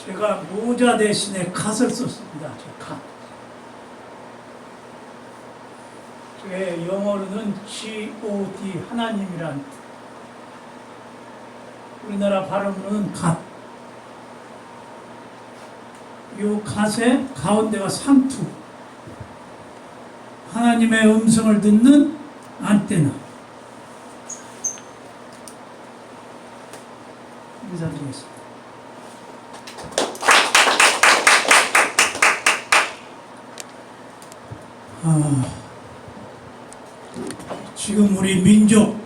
제가 모자 대신에 갓을 썼습니다. 저 갓. 제 영어로는 God, 하나님이란 뜻. 우리나라 발음으로는 갓. 요 갓의 가운데가 상투. 하나님의 음성을 듣는 안테나. 인사드리겠습니다. 지금 우리 민족,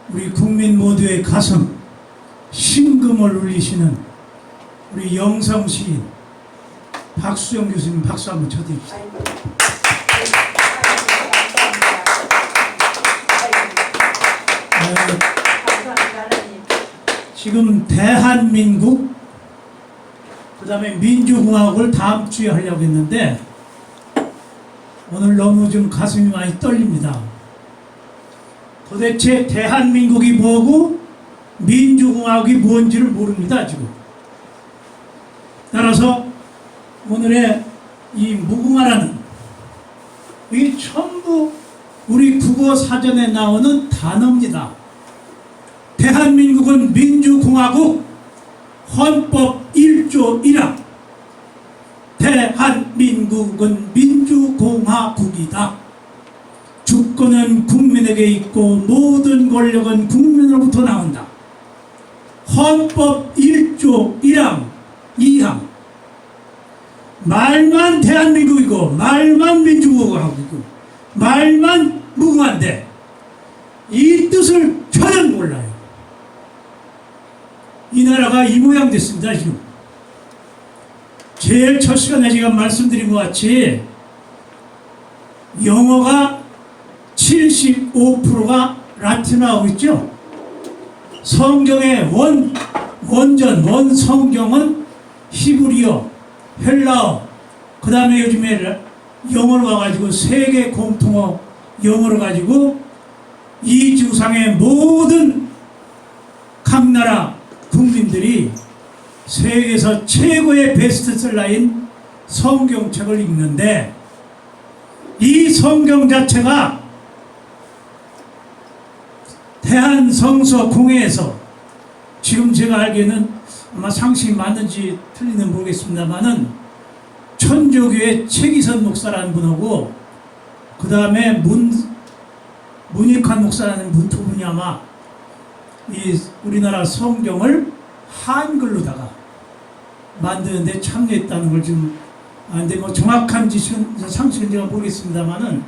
우리 국민 모두의 가슴, 심금을 울리시는 우리 영성 시인 박수정 교수님 박수 한번 쳐드립시다. 지금 대한민국, 그 다음에 민주공화국을 다음 주에 하려고 했는데 오늘 너무 좀 가슴이 많이 떨립니다. 도대체 대한민국이 뭐고 민주공화국이 뭔지를 모릅니다. 지금. 따라서 오늘의 이 무궁화라는 이 전부 우리 국어 사전에 나오는 단어입니다. 대한민국은 민주공화국 헌법 1조 1항 대한민국은 민주공화국이다. 주권은 국민에게 있고 모든 권력은 국민으로부터 나온다. 헌법 1조 1항 2항 말만 대한민국이고 말만 민주공화국이고 말만 무궁화인데 이 뜻을 전혀 몰라요. 이 나라가 이 모양 됐습니다. 지금 제일 첫 시간에 제가 말씀드린 것 같이 영어가 75%가 라틴어하고 있죠. 성경의 원전 성경은 히브리어, 헬라어, 그 다음에 요즘에 영어로 와가지고 세계 공통어 영어로 가지고 이 지구상의 모든 각 나라 국민들이 세계에서 최고의 베스트셀러인 성경책을 읽는데 이 성경 자체가 대한성서공회에서 지금 제가 알기에는 아마 상식이 맞는지 틀리는 모르겠습니다만은 천주교의 최기선 목사라는 분하고 그 다음에 문익환 목사라는 분 두 분이 아마 이 우리나라 성경을 한글로다가 만드는데 참여했다는 걸 좀 근데 뭐 정확한 지식은 상식은 제가 모르겠습니다만은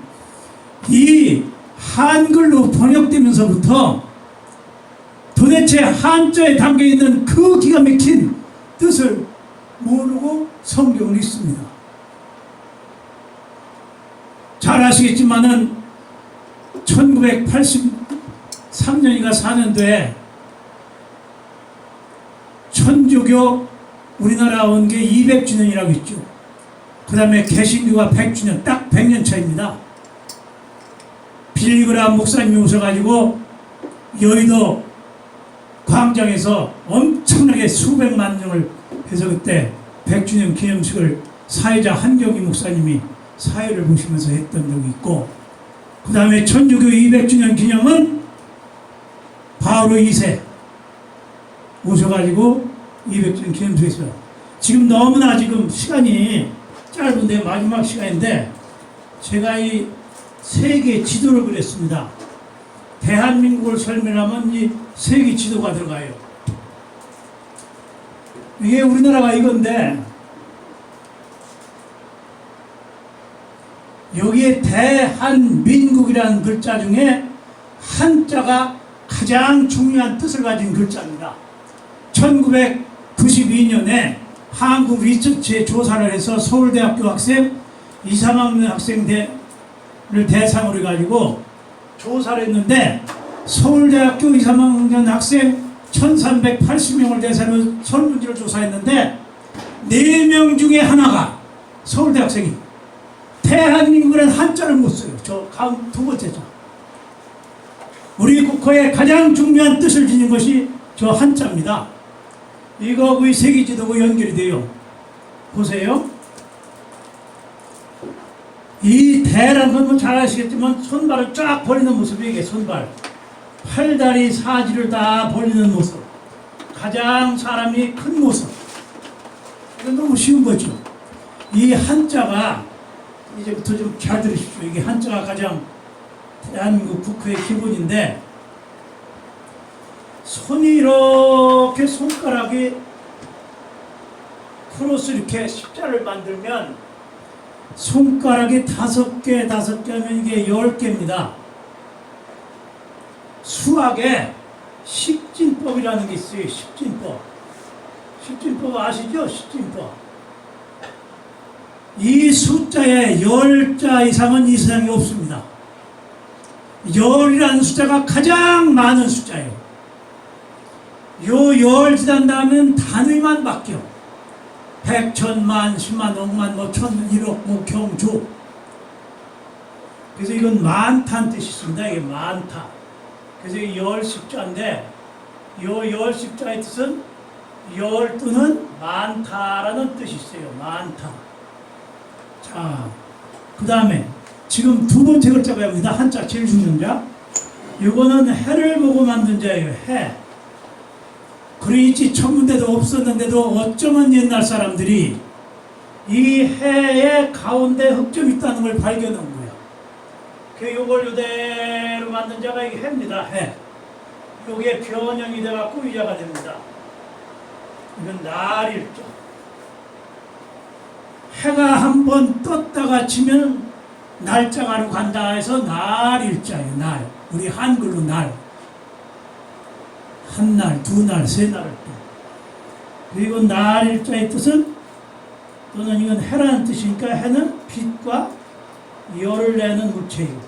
이 한글로 번역되면서부터 도대체 한자에 담겨있는 그 기가 막힌 뜻을 모르고 성경을 읽습니다. 잘 아시겠지만은 1983년인가 4년도에 천주교 우리나라 온 게 200주년이라고 있죠. 그 다음에 개신교가 100주년, 딱 100년 차입니다. 빌리그람 목사님이 오셔가지고 여의도 광장에서 엄청나게 수백만 명을 해서 그때 100주년 기념식을 사회자 한경희 목사님이 사회를 보시면서 했던 적이 있고, 그 다음에 천주교 200주년 기념은 바오로 2세 오셔가지고 200주년 기념식했어요. 지금 너무나 지금 시간이 짧은데 마지막 시간인데 제가 이 세계 지도를 그렸습니다. 대한민국을 설명하면 이 세계 지도가 들어가요. 이게 우리나라가 이건데 여기에 대한민국이라는 글자 중에 한자가 가장 중요한 뜻을 가진 글자입니다. 1992년에 한국 리서치에 조사를 해서 서울대학교 학생 2, 3학년 학생들을 대상으로 해가지고 조사를 했는데 서울대학교 2, 3학년 학생 1380명을 대상으로 설문지를 조사했는데 4명 중에 하나가 서울대 학생이 대한민국이라는 한자를 못 써요. 저 가운 두 번째죠. 우리 국호의 가장 중요한 뜻을 지닌 것이 저 한자입니다. 이거하고 이 세계지도가 연결이 돼요. 보세요. 이 대란 건 잘 아시겠지만 손발을 쫙 벌리는 모습이 이게 손발. 팔다리 사지를 다 벌리는 모습. 가장 사람이 큰 모습. 이건 너무 쉬운 거죠. 이 한자가 이제부터 좀 잘 들으십시오. 이게 한자가 가장 대한민국 국회의 기본인데 손이 이렇게 손가락이 크로스 이렇게 십자를 만들면 손가락이 5개 하면 이게 10개입니다. 수학에 십진법이라는 게 있어요. 십진법. 십진법 아시죠? 십진법. 이 숫자에 10자 이상은 이 세상에 없습니다. 10이라는 숫자가 가장 많은 숫자예요. 요 10 지난 다음엔 단위만 바뀌어. 100, 1000만, 10만, 억만, 뭐 1000, 1억, 뭐 경조. 그래서 이건 많다는 뜻이 있습니다. 이게 많다. 그래서 이 10십자인데 요 10십자의 뜻은 열두는 많다라는 뜻이 있어요. 많다. 자, 그 다음에 지금 두 번째 글자가 옵니다. 한자 제일 중요한 자. 이거는 해를 보고 만든 자예요. 해. 그리지 천문대도 없었는데도 어쩌면 옛날 사람들이 이 해의 가운데 흑점이 있다는 걸 발견한 거예요. 그 요걸 이대로 만든 자가 이게 해입니다. 해. 요게 변형이 돼갖고 위자가 됩니다. 이건 날일자. 해가 한번 떴다가 지면 날짜가로 간다 해서 날일자예요. 날. 우리 한글로 날. 한 날, 두 날, 세 날을 또. 그리고 날일자의 뜻은 또는 이건 해라는 뜻이니까 해는 빛과 열을 내는 물체이고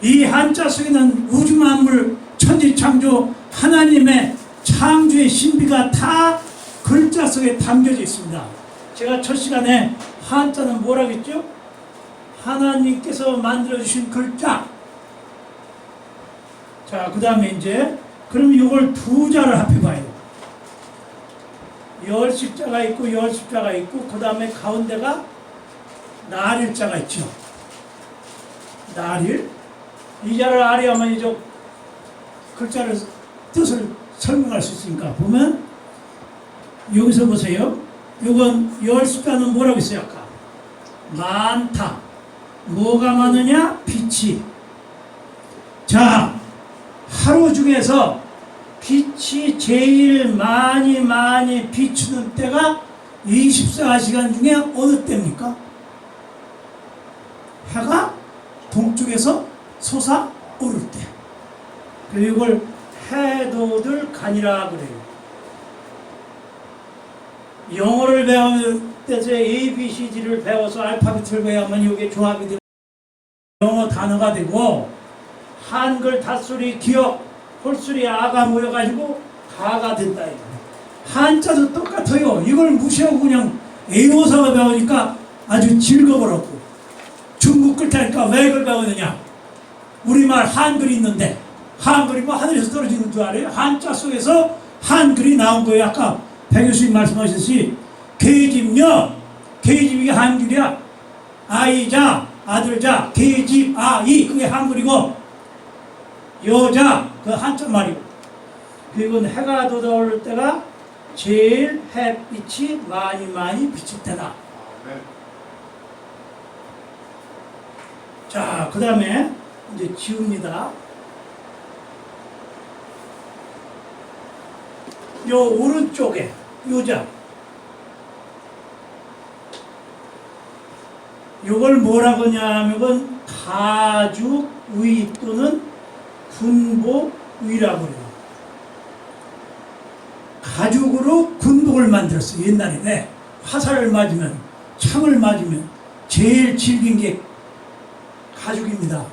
이 한자 속에는 우주 만물 천지창조 하나님의 창조의 신비가 다 글자 속에 담겨져 있습니다. 제가 첫 시간에 한자는 뭐라고 했죠? 하나님께서 만들어주신 글자. 자, 그 다음에 이제 그럼 이걸 두 자를 합해봐요. 열십자가 있고 열십자가 있고 그 다음에 가운데가 날일자가 있죠. 날일. 이 자를 아래하면 이제 글자를 뜻을 설명할 수 있으니까 보면 여기서 보세요. 이건 열십자는 뭐라고 했어요 아까? 많다. 뭐가 많으냐? 빛이. 자, 하루 중에서 빛이 제일 많이 비추는 때가 24시간 중에 어느 때입니까? 해가 동쪽에서 솟아오를 때. 그리고 이걸 해돋을 간이라 그래요. 영어를 배울 때서 ABCD를 배워서 알파벳을 배우면 이게 조합이 되고 영어 단어가 되고 한글 닷소리 기억 홀소리 아가 모여가지고 가가 된다. 한자도 똑같아요. 이걸 무시하고 그냥 A호사가 배우니까 아주 즐거워라고. 중국 글자니까 왜 이걸 배우느냐. 우리말 한글이 있는데 한글이 뭐 하늘에서 떨어지는 줄 알아요? 한자 속에서 한글이 나온 거예요. 아까 배 교수님 말씀하셨듯이 계집녀, 계집 이게 한글이야. 아이자, 아들자, 계집, 아이 그게 한글이고 여자 그 한자 말이고 그리고 해가 돋아오를 때가 제일 햇빛이 많이 비칠 때다. 자, 그 다음에 이제 지웁니다. 요 오른쪽에 요자 요걸 뭐라고 하냐면 가죽의 또는 군복의라고 해요. 가죽으로 군복을 만들었어요. 옛날에 네. 화살을 맞으면 창을 맞으면 제일 질긴 게 가죽입니다.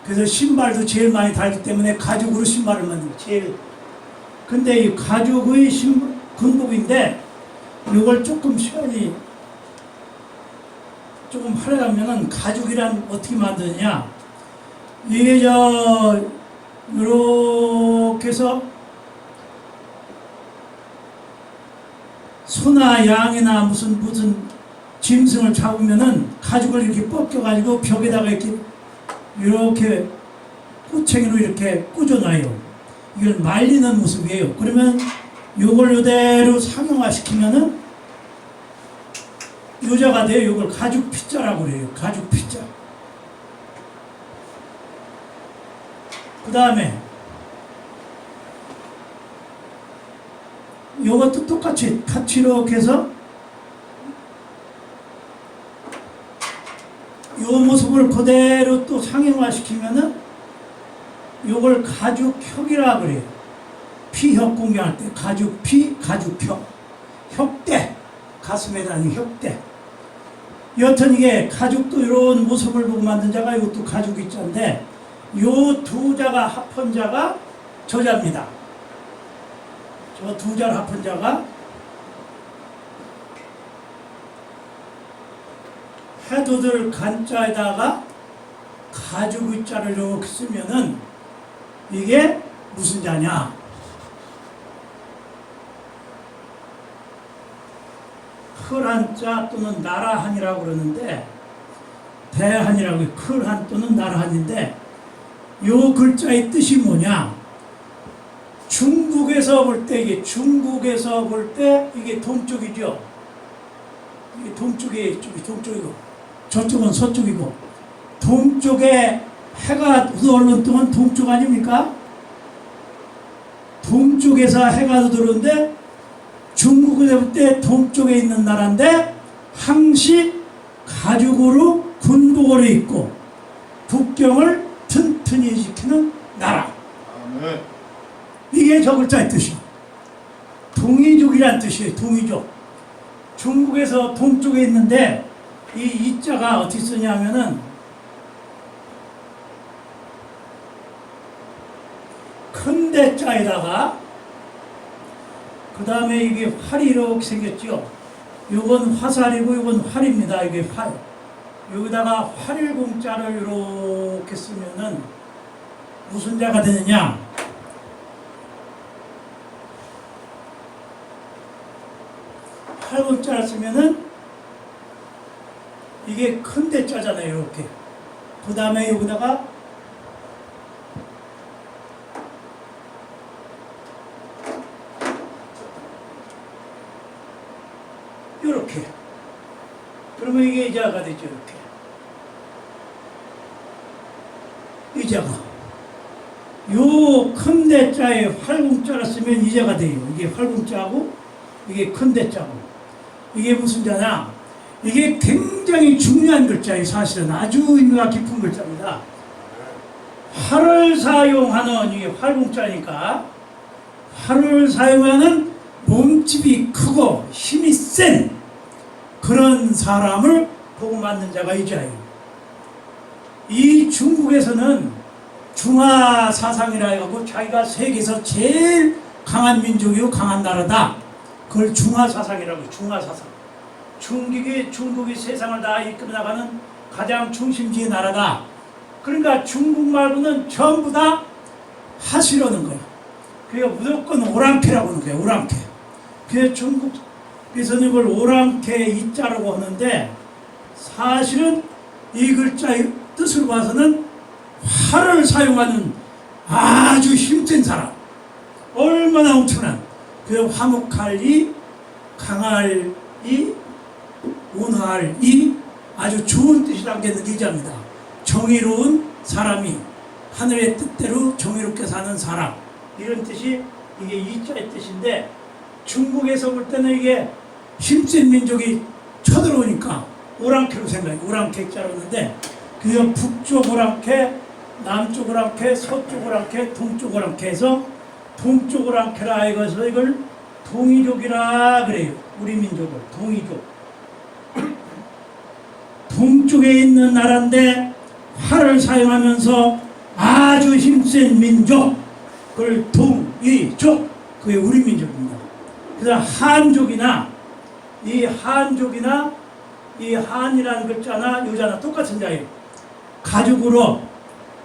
그래서 신발도 제일 많이 달기 때문에 가죽으로 신발을 만들어요. 제일. 근데 이 가죽의 군복인데 이걸 조금 시간이 조금 하려면은 가죽이란 어떻게 만드느냐? 이게 이렇게 해서 소나 양이나 무슨 짐승을 잡으면은 가죽을 이렇게 벗겨가지고 벽에다가 이렇게 꼬챙이로 이렇게 꽂아놔요. 이건 말리는 모습이에요. 그러면 요걸 이대로 상용화시키면은 요자가 돼요. 이걸 가죽 피자라고 그래요. 가죽 피자. 그 다음에 요것도 똑같이 이렇게 해서 요 모습을 그대로 또 상용화시키면은 요걸 가죽혁이라 그래요. 피혁 공개할 때 가죽피, 가죽혁. 혁대, 가슴에 다니는 혁대. 여튼 이게 가죽도 이런 모습을 보고 만든 자가 이것도 가죽이 자인데 요 두 자가 합한 자가 저자입니다. 저 두 자를 합한 자가 해도들 간자에다가 가죽의 자를 이렇게 쓰면은 이게 무슨 자냐? 클한자 또는 나라한이라고 그러는데 대한이라고 해요. 클한 또는 나라한인데 요 글자의 뜻이 뭐냐? 중국에서 볼 때 이게 동쪽이죠. 이게 동쪽에 이쪽이 동쪽이고 저쪽은 서쪽이고 동쪽에 해가 들어오는 동안 동쪽 아닙니까? 동쪽에서 해가 들어오는데 중국에 볼 때 동쪽에 있는 나라인데 항시 가죽으로 군복을 입고 국경을 튼튼히 지키는 나라. 아멘. 이게 저 글자의 뜻이요. 동이족이란 뜻이에요. 동이족. 중국에서 동쪽에 있는데 이 자가 어떻게 쓰냐면은 큰 대자에다가 그 다음에 이게 활이 이렇게 생겼죠. 요건 화살이고 요건 활입니다. 이게 활. 여기다가 활일공자를 이렇게 쓰면은 무슨 자가 되느냐? 활공자를 쓰면은 이게 큰 대자잖아요. 이렇게. 그 다음에 여기다가 이렇게. 그러면 이게 이자가 되죠. 이렇게. 이자가. 요 큰 대자에 활공자를 쓰면 이자가 돼요. 이게 활공자고 이게 큰 대자고. 이게 무슨 자냐? 이게 굉장히 중요한 글자예요. 사실은 아주 의미가 깊은 글자입니다. 활을 사용하는 이게 활공자니까 활을 사용하는 몸집이 크고 힘이 센 그런 사람을 보고 만든 자가 이자예요. 이 중국에서는 중화 사상이라 해가지고 자기가 세계에서 제일 강한 민족이고 강한 나라다. 그걸 중화 사상이라고 해요. 중화 사상. 중국이 세상을 다 이끌어 나가는 가장 중심지의 나라다. 그러니까 중국 말고는 전부 다 하시려는 거야. 그러니까 무조건 오랑캐라고 하는 거야. 오랑캐. 그래서 중국에서는 이걸 오랑캐 이자라고 하는데 사실은 이 글자의 뜻을 봐서는 활을 사용하는 아주 힘센 사람. 얼마나 엄청난. 그 화목할 이, 강할 이, 온화할 이 아주 좋은 뜻이 담겨있는 이자입니다. 정의로운 사람이 하늘의 뜻대로 정의롭게 사는 사람. 이런 뜻이 이게 이자의 뜻인데 중국에서 볼 때는 이게 힘센 민족이 쳐들어오니까 오랑캐로 생각해요. 오랑캐 자로 했는데 그 북쪽 오랑캐, 남쪽 오랑캐, 서쪽 오랑캐, 동쪽 오랑캐 해서 동쪽 오랑캐라 해서 이걸 동이족이라 그래요. 우리 민족을 동이족. 동쪽에 있는 나라인데 활을 사용하면서 아주 힘센 민족. 그걸 동이족. 그게 우리 민족입니다. 그래서 한족이나 이 한이라는 글자나 여자나 똑같은 자예요. 가죽으로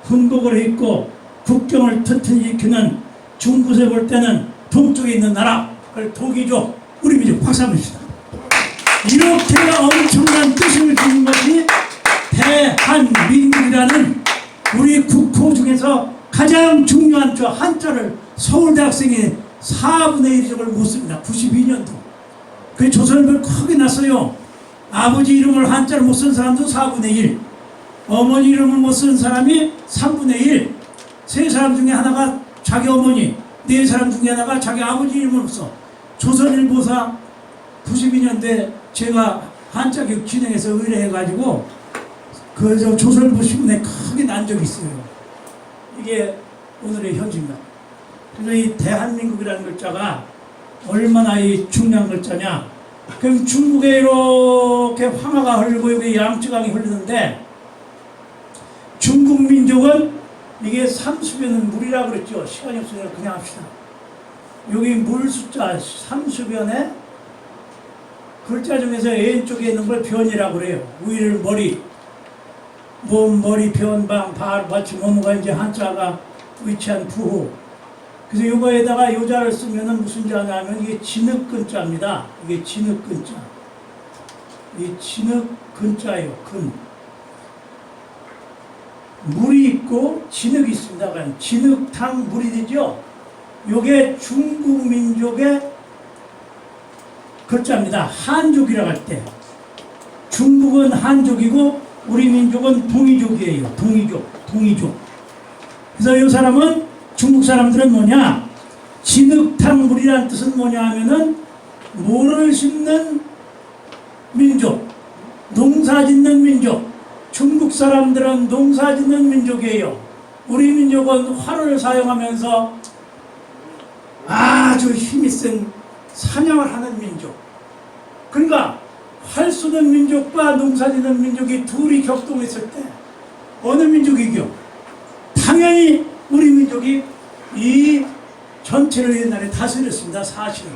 군복을 입고 국경을 튼튼히 지키는 중국에 볼 때는 동쪽에 있는 나라. 그걸 동이족. 우리 민족 박수 한번 칩시다. 이렇게 엄청난 뜻을 지닌 것이 대한민국이라는 우리 국호 중에서 가장 중요한 저 한자를 서울대 학생이 4분의 1 적을 못 씁니다. 92년도. 그 조선을 크게 났어요. 아버지 이름을 한자를 못 쓴 사람도 4분의 1, 어머니 이름을 못 쓴 사람이 3분의 1, 세 사람 중에 하나가 자기 어머니, 네 사람 중에 하나가 자기 아버지 이름을 못 써. 조선일보사 92년도에 제가 한자 교육 진행해서 의뢰해가지고 그 조선일보 신문에 크게 난 적이 있어요. 이게 오늘의 현지입니다. 그래서 이 대한민국이라는 글자가 얼마나 이 중요한 글자냐. 그럼 중국에 이렇게 황하가 흐르고 여기 양쯔강이 흐르는데 중국 민족은 이게 삼수변은 물이라고 그랬죠. 시간이 없으니까 그냥 합시다. 여기 물 숫자 삼수변에 글자 중에서 왼쪽에 있는 걸 변이라고 그래요. 우일 머리, 몸, 머리, 변방, 발, 받침, 뭐뭐가 이제 한자가 위치한 부호. 그래서 이거에다가 요자를 쓰면은 무슨 자냐면 이게 진흙근자입니다. 이게 진흙근자. 이 진흙근자예요. 근. 물이 있고 진흙이 있습니다. 진흙탕 물이 되죠. 요게 중국 민족의 글자입니다. 한족이라고 할 때. 중국은 한족이고 우리 민족은 동이족이에요. 동이족. 그래서 이 사람은 중국 사람들은 뭐냐? 진흙탕 물이라는 뜻은 뭐냐 하면은 모를 심는 민족, 농사 짓는 민족. 중국 사람들은 농사 짓는 민족이에요. 우리 민족은 활을 사용하면서 아주 힘이 센 사냥을 하는 민족. 그러니까 활 쏘는 민족과 농사 짓는 민족이 둘이 격동했을 때 어느 민족이 이겨? 당연히 우리 민족이 이 전체를 옛날에 다스렸습니다. 사실은.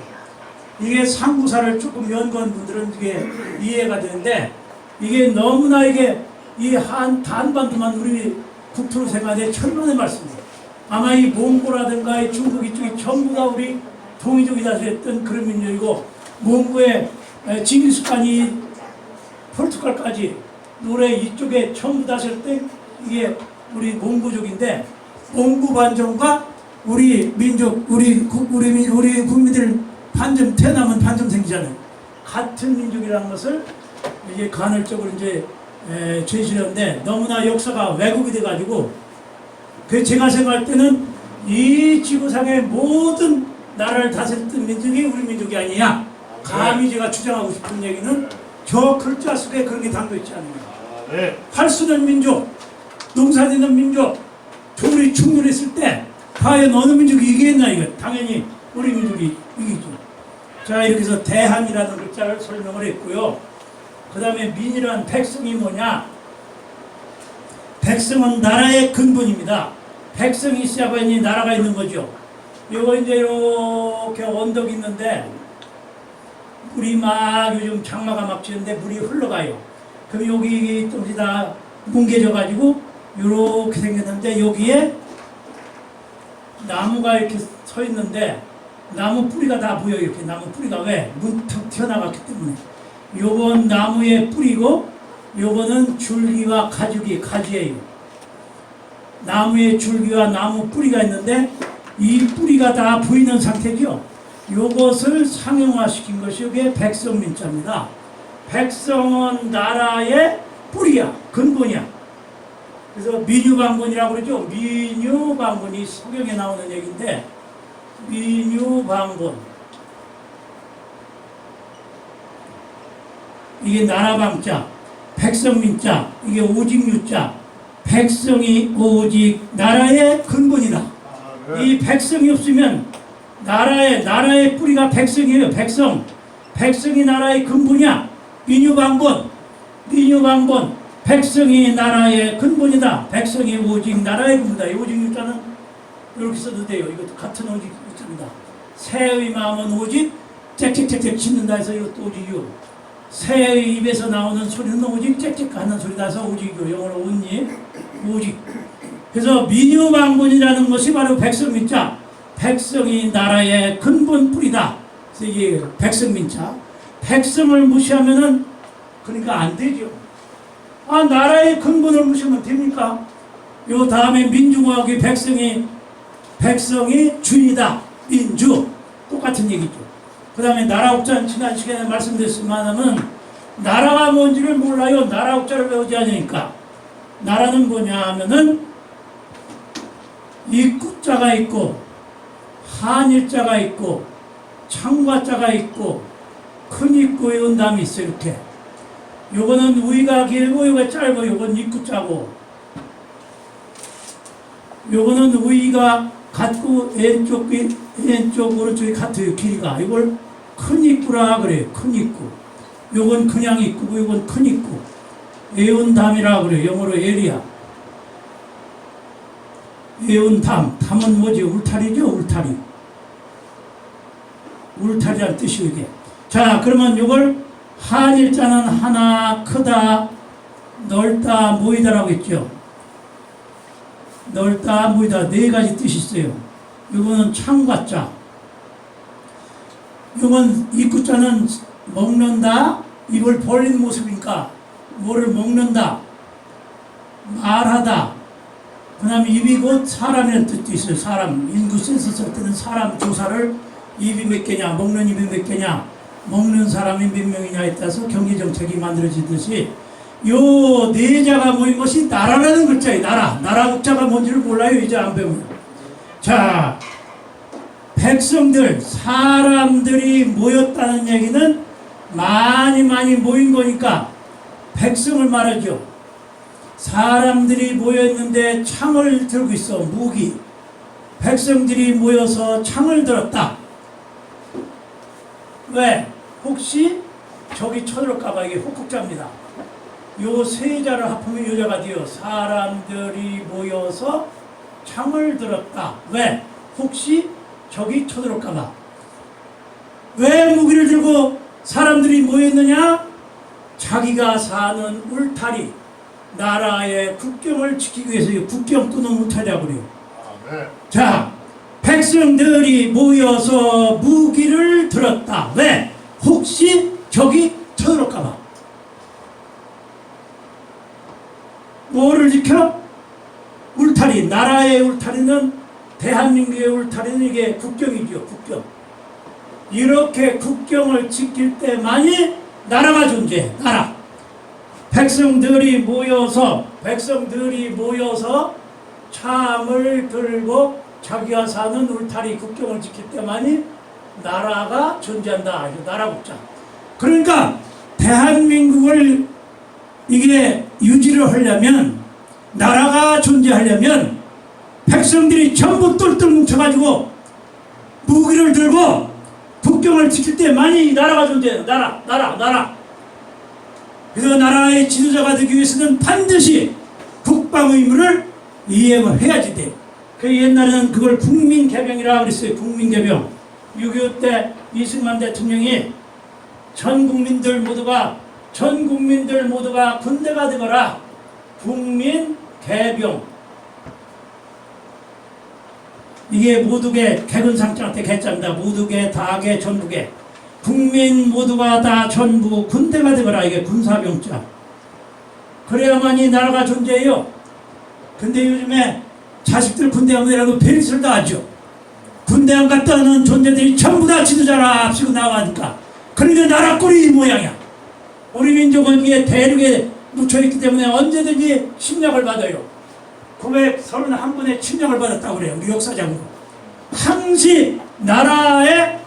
이게 상구사를 조금 연구한 분들은 이게 이해가 되는데 이게 너무나 이게 이 한반도만 우리 국토로 생각해 철만의 말씀이에요. 아마 이 몽고라든가 이 중국 이쪽이 전부가 우리 동이족이 다스렸던 그런 민족이고 몽고의 징기스칸이 포르투갈까지 노래 이쪽에 전부 다스렸던 이게 우리 몽고족인데 몽고 반점과 우리 민족 우리 국민들 반점 태어나면 반점 생기잖아요. 같은 민족이라는 것을 이게 간헐적으로 이제 제시하는데 너무나 역사가 왜곡이 돼가지고 그 제가 생각할 때는 이 지구상의 모든 나라를 다스렸던 민족이 우리 민족이 아니냐. 감히 제가 주장하고 싶은 얘기는 저 글자 속에 그런 게 담겨 있지 않느냐. 활 쏘는 민족, 농사 짓는 민족, 둘이 충돌했을 때 과연 어느 민족이 이기겠나 이거. 당연히 우리 민족이 이기죠. 자 이렇게 해서 대한이라는 글자를 설명을 했고요. 그 다음에 민이란 백성이 뭐냐? 백성은 나라의 근본입니다. 백성이 있어야만이 나라가 있는 거죠. 요거 이제 이렇게 언덕이 있는데 물이 막 요즘 장마가 막 지는데 물이 흘러가요. 그럼 여기 좀 다 뭉개져 가지고 이렇게 생겼는데 여기에 나무가 이렇게 서 있는데 나무 뿌리가 다 보여요. 이렇게 나무 뿌리가 왜? 문턱 튀어나갔기 때문에. 요건 나무의 뿌리고 요거는 줄기와 가지예요. 나무의 줄기와 나무 뿌리가 있는데 이 뿌리가 다 보이는 상태죠. 요것을 상용화시킨 것이 이게 백성민자입니다. 백성은 나라의 뿌리야, 근본이야. 그래서 민유방본이라고 그러죠. 민유방본이 성경에 나오는 얘기인데 민유방본 이게 나라방자, 백성민자, 이게 오직유자. 백성이 오직 나라의 근본이다. 이 백성이 없으면 나라의 뿌리가 백성이에요. 백성이 나라의 근본이야. 민유방본, 백성이 나라의 근본이다. 백성이 오직 나라의 근본이다. 오직유자는 이렇게 써도 돼요. 이것도 같은 오직유자입니다. 새의 마음은 오직 짹짹짹짹 짖는다 해서 이것도 오직유. 새의 입에서 나오는 소리는 오직 짹짹 하는 소리다 해서 오직유. 영어로 온니 오직. 그래서 민유방본이라는 것이 바로 백성민자. 백성이 나라의 근본 뿌리다. 그래서 이게 백성민자. 백성을 무시하면은 그러니까 안 되죠. 아, 나라의 근본을 무시하면 됩니까? 요 다음에 민중화국의 백성이 주인이다. 민주. 똑같은 얘기죠. 그 다음에 나라국자는 지난 시간에 말씀드렸지만은 나라가 뭔지를 몰라요. 나라국자를 배우지 않으니까. 나라는 뭐냐 하면은 입구자가 있고 한일자가 있고 창과자가 있고 큰 입구의 은담이 있어. 이렇게 요거는 우위가 길고 요거 짧고 요건 입구자고 요거는 우위가 같고 왼쪽 오른쪽이 같아요. 길이가. 이걸 큰 입구라 그래요. 큰 입구. 요건 그냥 입구고 요건 큰 입구. 애운담이라 그래요. 영어로 에리아. 애운담. 담은 뭐지? 울타리죠. 울타리. 울타리란 뜻이요 이게. 자, 그러면 요걸 한일자는 하나, 크다, 넓다, 모이다라고 했죠. 넓다, 모이다 네 가지 뜻이 있어요. 요거는 창과자. 요건 입구자는 먹는다, 입을 벌린 모습이니까 뭐를 먹는다, 말하다. 그 다음에 입이 곧 사람이라는 뜻도 있어요. 사람. 인구 센서스 할 때는 사람 조사를 입이 몇 개냐, 먹는 입이 몇 개냐, 먹는 사람이 몇 명이냐에 따라서 경제정책이 만들어지듯이 요 네자가 모인 것이 나라라는 글자예요. 나라 국자가 뭔지를 몰라요. 이제 안 배우면. 자, 백성들, 사람들이 모였다는 얘기는 많이 모인 거니까 백성을 말하죠. 사람들이 모였는데 창을 들고 있어. 무기. 백성들이 모여서 창을 들었다. 왜? 혹시 적이 쳐들어올까봐. 이게 혹국자입니다. 요 세 자를 합하면 요자가 돼요. 사람들이 모여서 창을 들었다. 왜? 혹시 적이 쳐들어올까봐. 왜 무기를 들고 사람들이 모였느냐? 자기가 사는 울타리, 나라의 국경을 지키기 위해서. 국경 또는 울타리라고 그래요. 자, 백성들이 모여서 무기를 들었다. 왜? 혹시 적이 쳐들어올까봐. 뭐를 지켜? 울타리. 나라의 울타리는, 대한민국의 울타리는 이게 국경이죠. 국경. 이렇게 국경을 지킬 때만이 나라가 존재해. 나라. 백성들이 모여서 창을 들고 자기가 사는 울타리 국경을 지킬 때만이 나라가 존재한다. 나라 국자. 그러니까 대한민국을 이게 유지를 하려면, 나라가 존재하려면 백성들이 전부 똘똘 뭉쳐가지고 무기를 들고 국경을 지킬 때만이 나라가 존재해요. 나라. 그래서 나라의 지도자가 되기 위해서는 반드시 국방 의무를 이행을 해야지 돼. 그 옛날에는 그걸 국민개병이라고 그랬어요. 국민개병. 6.25 때 이승만 대통령이 전 국민들 모두가 군대가 되거라. 국민개병. 이게 모두게 개근상장한테 개짜입니다. 모두게, 다게, 전부게. 국민 모두가 다 전부 군대가 되거라. 이게 군사병자. 그래야만이 나라가 존재해요. 근데 요즘에 자식들 군대 안 가라고 베리스를 다 하죠. 군대 안 갔다 오는 존재들이 전부 다 지도자라 합시고 나와니까. 그러니까 나라 꼴이 이 모양이야. 우리 민족은 이게 대륙에 묻혀있기 때문에 언제든지 침략을 받아요. 931번의 침략을 받았다고 그래요. 우리 역사적으로. 항시 나라를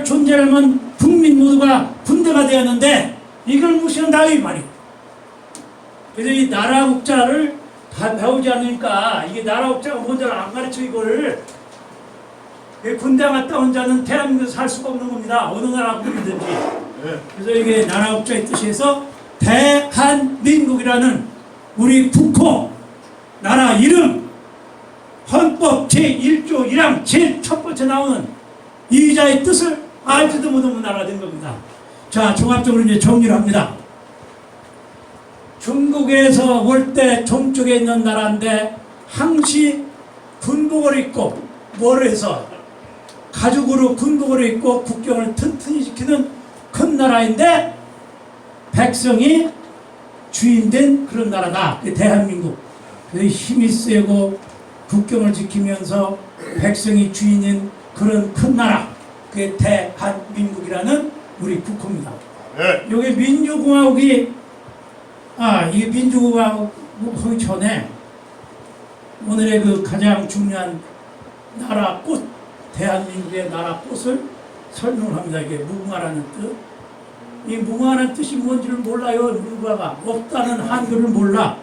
존재하려면 국민 모두가 군대가 되었는데 이걸 무시한다 이 말이에요. 그래서 이 나라 국자를 다 배우지 않으니까, 이게 나라 국자가 뭔지를 안 가르쳐. 이걸 군대 갔다 온 자는 대한민국에서 살 수가 없는 겁니다. 어느 나라 국민든지. 그래서 이게 나라 국자의 뜻에서 대한민국이라는 우리 국호 나라 이름, 헌법 제1조 1항 제일 첫 번째 나오는 이 자의 뜻을 알지도 못하는 나라가 된 겁니다. 자, 종합적으로 이제 정리를 합니다. 중국에서 올 때 동쪽에 있는 나라인데 항시 군복을 입고 뭐를 해서 가죽으로 군복으로 입고 국경을 튼튼히 지키는 큰 나라인데 백성이 주인된 그런 나라다. 대한민국. 그래서 힘이 세고 국경을 지키면서 백성이 주인인 그런 큰 나라. 그게 대한민국이라는 우리 국호입니다. 네. 요게 민주공화국이 이게 민주공화국 하기 전에 오늘의 그 가장 중요한 나라 꽃, 대한민국의 나라 꽃을 설명을 합니다. 이게 무궁화라는 뜻. 이 무궁화라는 뜻이 뭔지를 몰라요. 누구가 없다는 한글을 몰라.